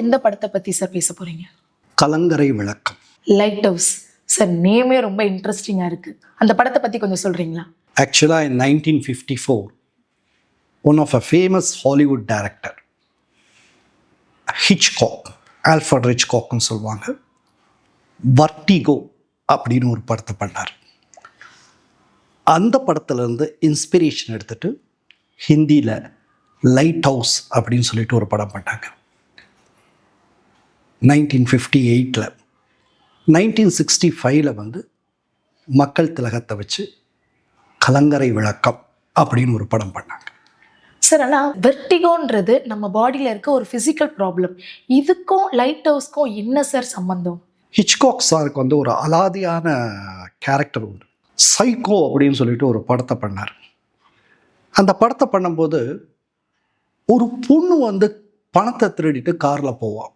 எந்த படத்தை பத்தி சார் பேச போறீங்க? கலங்கரை விளக்கம். லைட் ஹவுஸ் சார், நேமே ரொம்ப இன்ட்ரெஸ்டிங்கா இருக்கு. அந்த படத்தை பத்தி கொஞ்சம் சொல்றீங்களா? Actually, in 1954, one of a famous Hollywood director, Hitchcock, Alfred Hitchcockன்னு சொல்லுவாங்க, வர்டிகோ அப்படின்னு ஒரு படத்தை பண்ணார். அந்த படத்துலேருந்து இன்ஸ்பிரேஷன் எடுத்துட்டு ஹிந்தியில் லைட் ஹவுஸ் அப்படின்னு சொல்லிட்டு ஒரு படம் பண்ணாங்க 1958. 1965 வந்து மக்கள் திலகத்தை வச்சு கலங்கரை விளக்கம் அப்படின்னு ஒரு படம் பண்ணாங்க. சார், ஆனால் வெர்டிகோன்றது நம்ம பாடியில் இருக்க ஒரு ஃபிசிக்கல் ப்ராப்ளம். இதுக்கும் லைட் ஹவுஸ்க்கும் என்ன சார் சம்பந்தம்? ஹிச்காக் சாருக்கு வந்து ஒரு அலாதியான கேரக்டர் உண்டு. சைக்கோ அப்படின்னு சொல்லிட்டு ஒரு படத்தை பண்ணார். அந்த படத்தை பண்ணும்போது ஒரு பொண்ணு வந்து பணத்தை திருடிட்டு காரில் போவாள்.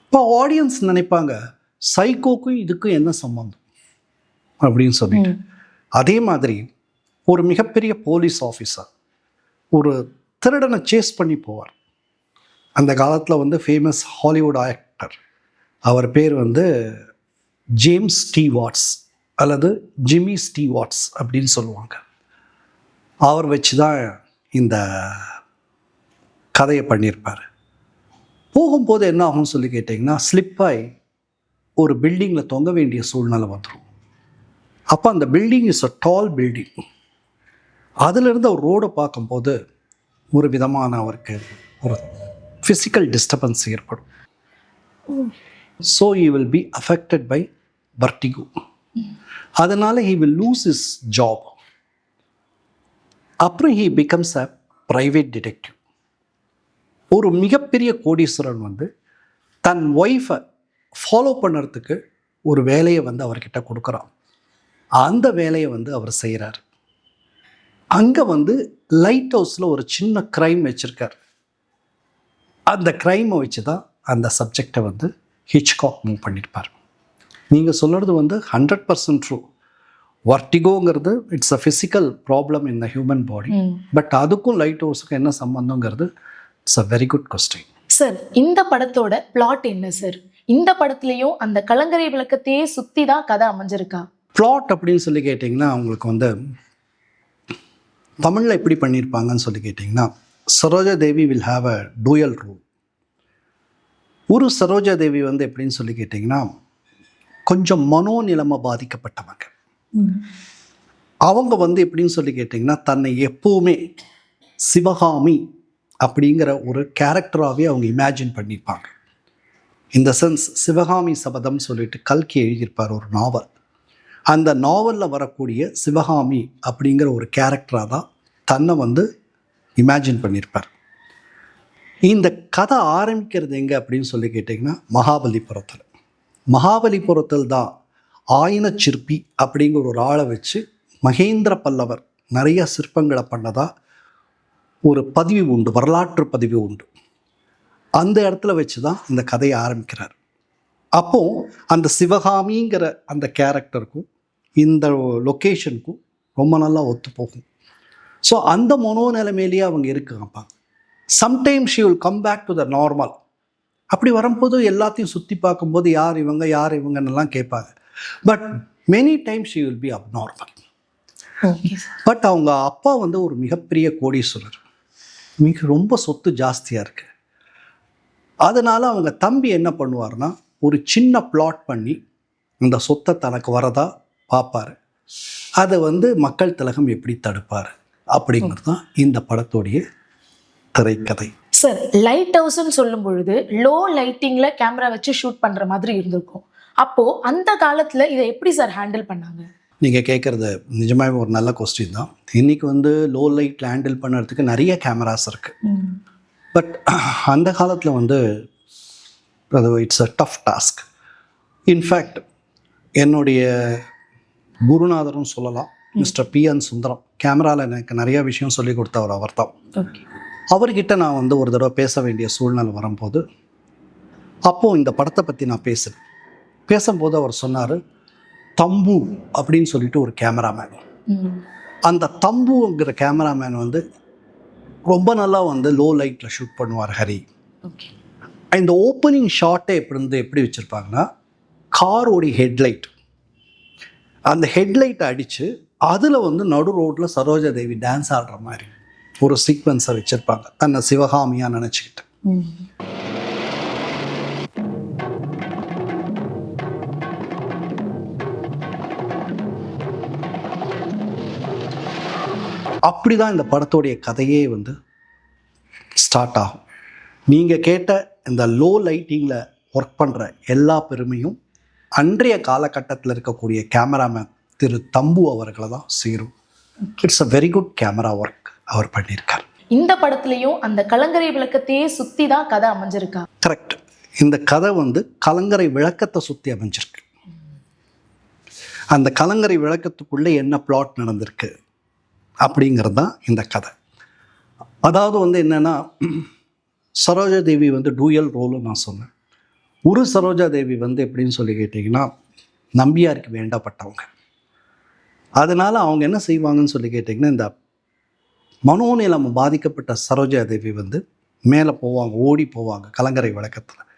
இப்போ ஆடியன்ஸ் நினைப்பாங்க சைக்கோக்கும் இதுக்கும் என்ன சம்பந்தம் அப்படின்னு சொல்லிட்டு. அதே மாதிரி ஒரு மிகப்பெரிய போலீஸ் ஆஃபீஸர் ஒரு திருடனை சேஸ் பண்ணி போவார். அந்த காலத்தில் வந்து ஃபேமஸ் ஹாலிவுட் ஆக்டர், அவர் பேர் வந்து ஜேம்ஸ் ஸ்டீவார்ட்ஸ் அல்லது ஜிம்மி ஸ்டீவார்ட்ஸ் அப்படின்னு சொல்லுவாங்க. அவர் வச்சு தான் இந்த கதையை பண்ணியிருப்பார். போகும்போது என்ன ஆகும்னு சொல்லி கேட்டிங்கன்னா, ஸ்லிப்பாகி ஒரு பில்டிங்கில் தொங்க வேண்டிய சூழ்நிலை வந்துடும். அப்போ அந்த building is a tall building. அதிலிருந்து அவர் ரோடை பார்க்கும்போது ஒரு விதமான அவருக்கு ஒரு ஃபிசிக்கல் டிஸ்டர்பன்ஸ் ஏற்படும். So he will be affected by vertigo. அதனால் he will lose his job. அப்புறம் he becomes a private detective. ஒரு மிகப்பெரிய கோடீஸ்வரன் வந்து தன் ஒய்ஃபை ஃபாலோ பண்ணுறதுக்கு ஒரு வேலையை வந்து அவர்கிட்ட கொடுக்குறான். அந்த வேலையை வந்து அவர் செய்கிறார். அங்கே வந்து லைட் ஹவுஸில் ஒரு சின்ன க்ரைம் வச்சுருக்கார். அந்த க்ரைமை வச்சு தான் அந்த சப்ஜெக்டை வந்து ஹிச்காக் மூவ் பண்ணியிருப்பார். நீங்கள் சொல்கிறது வந்து 100% ட்ரூ. வர்டிகோங்கிறது it's a physical problem in the human body. But அதுக்கும் லைட் ஹவுஸுக்கும் என்ன சம்பந்தங்கிறது it's a very good question. Sir, இந்த படத்தோட பிளாட் என்ன சார்? இந்த படத்துலையும் அந்த கலங்கரை விளக்கத்தையே சுற்றி தான் கதை அமைஞ்சிருக்கா? பிளாட் அப்படின்னு சொல்லி கேட்டிங்கன்னா, அவங்களுக்கு வந்து தமிழில் எப்படி பண்ணியிருப்பாங்கன்னு சொல்லி கேட்டிங்கன்னா, Saroja Devi will have a dual role. ஒரு சரோஜா தேவி வந்து எப்படின்னு சொல்லி கேட்டிங்கன்னா, கொஞ்சம் மனோநிலைமை பாதிக்கப்பட்டவங்க. அவங்க வந்து எப்படின்னு சொல்லி கேட்டிங்கன்னா, தன்னை எப்போவுமே சிவகாமி அப்படிங்கிற ஒரு கேரக்டராகவே அவங்க இமேஜின் பண்ணியிருப்பாங்க. இந்த சென்ஸ் சிவகாமி சபதம் சொல்லிட்டு கல்கி எழுதியிருப்பார் ஒரு நாவல். அந்த நாவலில் வரக்கூடிய சிவகாமி அப்படிங்கிற ஒரு கேரக்டராக தான் தன்னை வந்து இமேஜின் பண்ணியிருப்பார். இந்த கதை ஆரம்பிக்கிறது எங்கே அப்படின்னு சொல்லி கேட்டிங்கன்னா, மகாபலிபுரத்தில். மகாபலிபுரத்தில் தான் ஆயின சிற்பி அப்படிங்கிற ஒரு ஆளை வச்சு மகேந்திர பல்லவர் நிறைய சிற்பங்களை பண்ணதா ஒரு பதிவு உண்டு, வரலாற்று பதிவு உண்டு. அந்த இடத்துல வச்சு தான் இந்த கதையை ஆரம்பிக்கிறார். அப்போது அந்த சிவகாமிங்கிற அந்த கேரக்டருக்கும் இந்த லொக்கேஷனுக்கும் ரொம்ப நல்லா ஒத்து போகும். ஸோ அந்த மனோநிலைமையிலேயே அவங்க இருக்காங்கப்பா. Sometimes she will come back to the normal. அப்படி வரும்போது எல்லாத்தையும் சுற்றி பார்க்கும்போது யார் இவங்கன்னெல்லாம் கேட்பாங்க. But many times she will be abnormal. But அவங்க அப்பா வந்து ஒரு மிகப்பெரிய கோடீஸ்வரர், ரொம்ப சொத்து ஜாஸ்தியாக இருக்குது. அதனால் அவங்க தம்பி என்ன பண்ணுவார்னா, ஒரு சின்ன பிளாட் பண்ணி இந்த சொத்தை தனக்கு வரதா பார்ப்பார். அதை வந்து மக்கள் திலகம் எப்படி தடுப்பார் அப்படிங்கிறது தான் இந்த படத்தோடைய திரைக்கதை. சார், லைட் ஹவுஸ்ன்னு சொல்லும் பொழுது லோ லைட்டிங்ல கேமரா வச்சு ஷூட் பண்ற மாதிரி இருந்திருக்கும். அப்போ அந்த காலத்துல இதை எப்படி சார் ஹேண்டில் பண்ணாங்க? நீங்கள் கேட்குறது நிஜமாகவே ஒரு நல்ல கொஸ்டின் தான். இன்றைக்கி வந்து லோ லைட்டில் ஹேண்டில் பண்ணுறதுக்கு நிறைய கேமராஸ் இருக்குது. பட் அந்த காலத்தில் வந்து அது it's a tough task. In fact என்னுடைய குருநாதரும் சொல்லலாம், மிஸ்டர் PN சுந்தரம். கேமராவில் எனக்கு நிறையா விஷயம் சொல்லி கொடுத்தவர் அவர் தான். அவர்கிட்ட நான் வந்து ஒரு தடவை பேச வேண்டிய சூழ்நிலை வரும்போது, அப்போது இந்த படத்தை பற்றி நான் பேசும்போது அவர் சொன்னார், தம்பு அப்படின்னு சொல்லிட்டு ஒரு கேமராமேன். அந்த தம்புங்கிற கேமராமேன் வந்து ரொம்ப நல்லா வந்து லோ லைட்டில் ஷூட் பண்ணுவார் ஹரி. இந்த ஓப்பனிங் ஷாட்டை எப்படி வச்சுருப்பாங்கன்னா, காரோடைய ஹெட்லைட், அந்த ஹெட்லைட்டை அடித்து அதில் நடு ரோட்டில் சரோஜா தேவி டான்ஸ் ஆடுற மாதிரி ஒரு சீக்வன்ஸை வச்சுருப்பாங்க, தன்னை சிவகாமியாக நினச்சிக்கிட்டு. அப்படி தான் இந்த படத்தோடைய கதையே ஸ்டார்ட் ஆகும். நீங்கள் கேட்ட இந்த லோ லைட்டிங்கில் ஒர்க் பண்ணுற எல்லா பெருமையும் அன்றைய காலகட்டத்தில் இருக்கக்கூடிய கேமராமேன் திரு தம்பு அவர்களை தான் சேரும். It's a very good camera work அவர் பண்ணியிருக்கார். இந்த படத்துலையும் அந்த கலங்கரை விளக்கத்தையே சுற்றி தான் கதை அமைஞ்சிருக்கா? கரெக்ட். இந்த கதை கலங்கரை விளக்கத்தை சுற்றி அமைஞ்சிருக்கு. அந்த கலங்கரை விளக்கத்துக்குள்ளே என்ன பிளாட் நடந்திருக்கு அப்படிங்கிறது தான் இந்த கதை. அதாவது என்னென்னா, சரோஜா தேவி டூயல் ரோலு நான் சொன்னேன். ஒரு சரோஜா தேவி எப்படின்னு சொல்லி கேட்டிங்கன்னா, நம்பியாருக்கு வேண்டப்பட்டவங்க. அதனால் அவங்க என்ன செய்வாங்கன்னு சொல்லி கேட்டிங்கன்னா, இந்த மனோநிலம் பாதிக்கப்பட்ட சரோஜா தேவி மேலே போவாங்க, ஓடி போவாங்க கலங்கரை விளக்கத்தில்.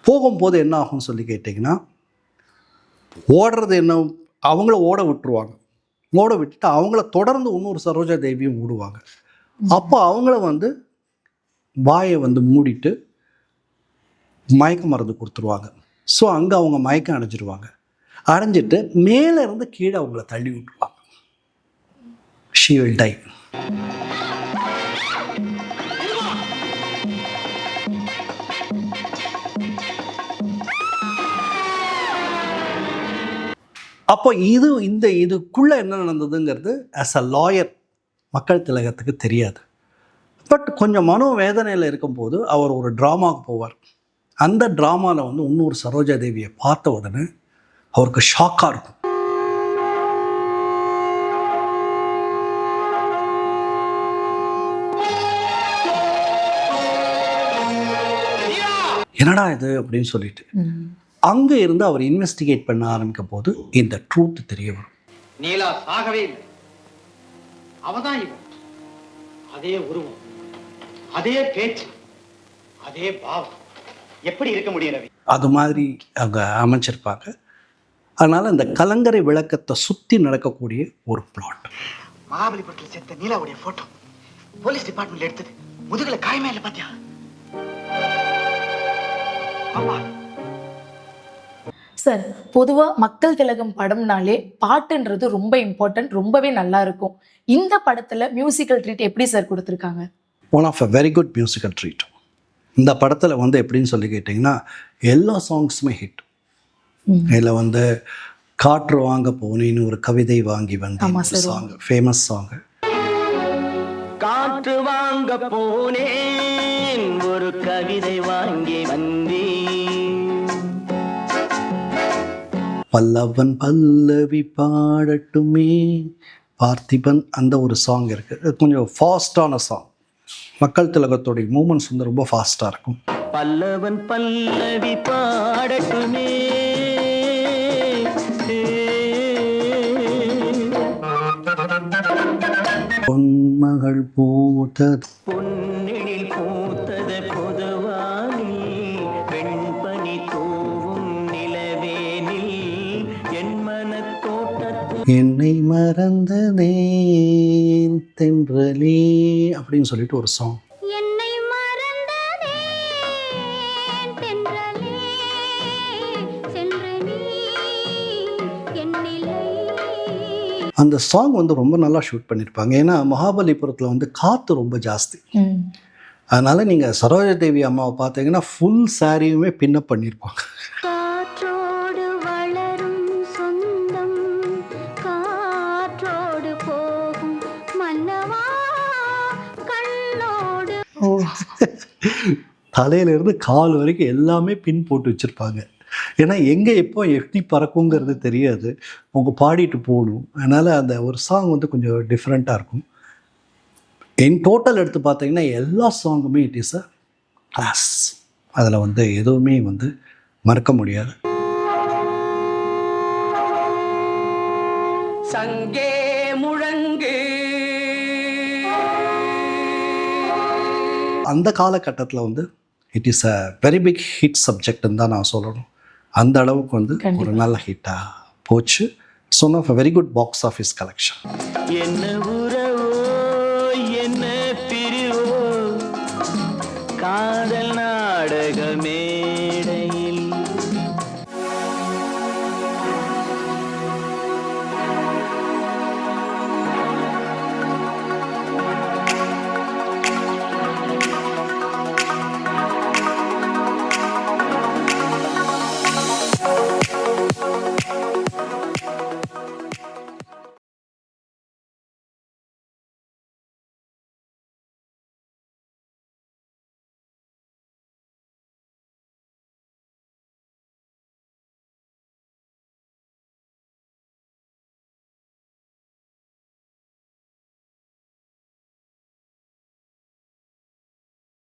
போகும்போது என்ன ஆகும்னு சொல்லி கேட்டிங்கன்னா, ஓடுறது என்ன, அவங்கள ஓட விட்டுருவாங்க. ஓட விட்டுட்டு அவங்கள தொடர்ந்து இன்னொரு சரோஜா தேவியும் ஓடுவாங்க. அப்போ அவங்கள வாயை மூடிட்டு மயக்க மருந்து கொடுத்துருவாங்க. ஸோ அங்கே அவங்க மயக்கம் அடைஞ்சிருவாங்க. அடைஞ்சிட்டு மேலே இருந்து கீழே அவங்கள தள்ளி விட்டுருவாங்க. She will tie. அப்போ இதுக்குள்ளே என்ன நடந்ததுங்கிறது ஆஸ் அ லாயர் மக்கள் திலகத்துக்கு தெரியாது. பட் கொஞ்சம் மனோவேதனையில் இருக்கும்போது அவர் ஒரு ட்ராமாவுக்கு போவார். அந்த ட்ராமாவில் இன்னொரு சரோஜா தேவியை பார்த்த உடனே அவருக்கு ஷாக்காக இருக்கும். என்னடா இது அப்படின்னு சொல்லிட்டு அங்கே இருந்து அவர் இன்வெஸ்டிகேட் பண்ண ஆரம்பிக்கும் போது இந்த ட்ரூத் தெரிய வரும். நீலா சாகவே இல்லை, அவதான் இவன். அதே உருவம், அதே பேச்சு, அதே பாவம். எப்படி இருக்க முடியும் ரவி? அது மாதிரி அவங்க அமைச்சிருப்பாங்க. அதனால இந்த கலங்கரை விளக்கத்தை சுற்றி நடக்கக்கூடிய ஒரு பிளாட். மகாபலிபுரத்தில் செத்த நீலாவுடைய போட்டோ போலீஸ் டிபார்ட்மெண்ட்ல எடுத்தது. முதுகுல காயமே இல்லை பாத்தியா? சார், பொதுவாக மக்கள் திலகம் படம்னாலே பாட்டுன்றது ரொம்ப இம்பார்ட்டன்ட், ரொம்பவே நல்லா இருக்கும். இந்த படத்தில் மியூசிக்கல் ட்ரீட் எப்படி சார் கொடுத்துருக்காங்க? One of a very good musical treat. இந்த படத்தில் எப்படின்னு சொல்லி கேட்டிங்கன்னா, எல்லா சாங்ஸுமே ஹிட். இதில் காற்று வாங்க போனேன்னு ஒரு கவிதை வாங்கி வந்து சாங், ஃபேமஸ் சாங். காற்று வாங்க போனேன் ஒரு கவிதை வாங்கி வந்தேன். பல்லவன் பல்லவி பாடட்டுமே பார்த்திபன், அந்த ஒரு சாங் இருக்குது. கொஞ்சம் ஃபாஸ்டான சாங். மக்கள் திலகத்தோடைய மூமெண்ட்ஸ் ரொம்ப ஃபாஸ்ட்டாக இருக்கும். பல்லவன் பல்லவி பாடட்டுமே பொன்மகள் பூத்தது பொன்னெழில் பூத்தது பொதுவானி வெண்பனி தூவும் நிலவேனில் என் மனத்தோட்டத்து என்னை மறந்ததே தென்றலே அப்படின்னு சொல்லிட்டு ஒரு சாங். அந்த சாங் ரொம்ப நல்லா ஷூட் பண்ணியிருப்பாங்க. ஏன்னா மகாபலிபுரத்தில் காற்று ரொம்ப ஜாஸ்தி. அதனால் நீங்கள் சரோஜா தேவி அம்மாவை பார்த்தீங்கன்னா ஃபுல் சாரியுமே பின்னப் பண்ணியிருப்பாங்க. தலையிலேருந்து கால் வரைக்கும் எல்லாமே பின் போட்டு வச்சுருப்பாங்க. ஏன்னா எங்கே எப்போ எப்படி பறக்குங்கிறது தெரியாது, அவங்க பாடிட்டு போகணும். அதனால் அந்த ஒரு சாங் கொஞ்சம் டிஃப்ரெண்ட்டாக இருக்கும். என் டோட்டல் எடுத்து பார்த்தீங்கன்னா எல்லா சாங்குமே இட் இஸ் அ கிளாஸ். அதில் எதுவுமே மறக்க முடியாது. சங்கே முழங்கு. அந்த காலகட்டத்தில் it is a very big hit சப்ஜெக்ட்னு தான் நான் சொல்லணும். அந்த அளவுக்கு வந்து ஒரு நல்ல ஹிட்டாக போச்சு. So of a very good box office collection. என்னவோ